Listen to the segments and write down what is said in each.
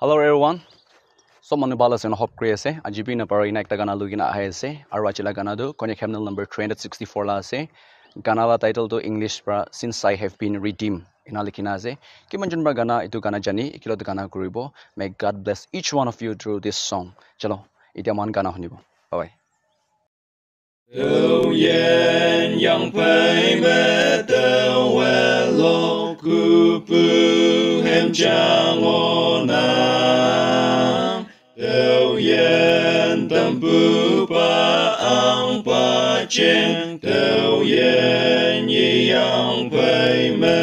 Hello everyone. So manu bala sen hop kre ase ajibi na paro ina ekta gana lugina ahe ase aru achila gana do connect hymnal number 364 la ase gana la title to English pra since I have been redeemed ina likhina ase kimanjun ba gana itu gana jani ikilo gana kuribo. May God bless each one of you through this song. Chalo itia man gana hunibo. Bye bye. Tâu yen yang pai me tâu we lo ku pu hem chang o na tâu yen tâm pu pa ang pa chen tâu yen yi yang pai me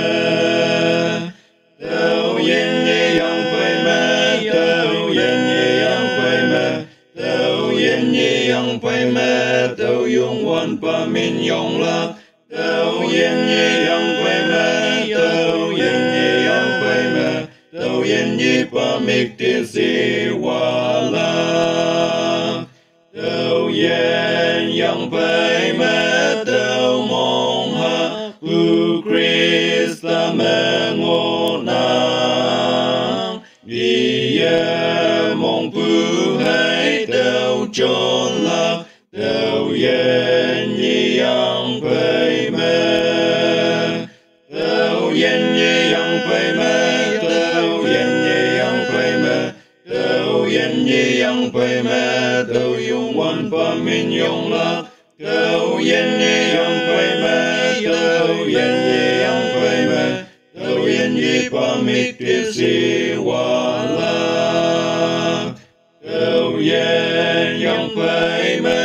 tâu yen yi yang pai me tâu yen yi yang pai me tâu yen yi yang pai me tâu yung wan pa min yong la tâu yen yi yang pai me tâu yen yi yang pai me tâu yen yi pa mik ti si wa la tâu yen yang pai me tâu mong ha pu Krista me ngo na đi mong pu hai tâu chôn la tâu yen yi yang pai me tâu yen yi yang pai me tâu yen yi yang pai me tâu yen yi yang pai me tâu yung wan pa min yong la tâu yen yi yang pai me tâu yen yi yang pai me tâu yen yi pa mik ti si wa la tâu yen yang pai me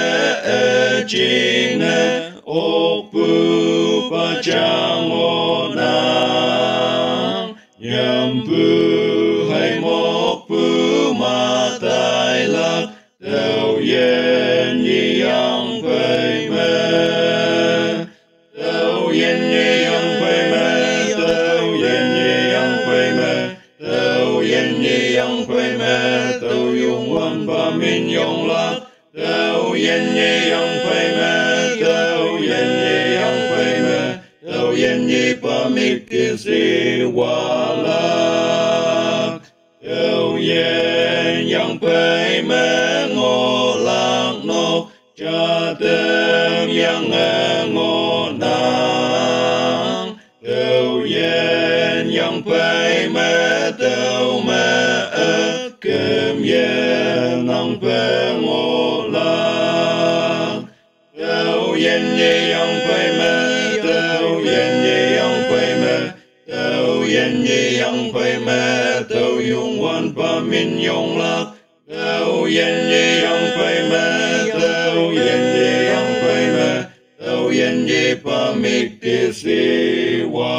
chine ok pu pa chang o na nhầm pu hay mok pu ma tai la tâu yen yi yang pai me tâu yen yi yang pai me tâu yen yi yang pai me tâu yen yi yang pai me tâu yung wan pa min yong la tâu yen yi yang pai me tâu yen yi yang pai me tâu yen yi pa mik ti si wa la tâu yen yang pai me ngo lang no cha tem yang ngo nang tâu yen yang pai me tâu me kem yen nang pe ngo lang tâu yen yi yang pai me tâu yen yi yang pai me tâu yen yi yang pai me tâu yung wan pa min yong lak tâu yen yi yang pai me tâu yen yi yang pai me tâu yen yi pa mik ti si wa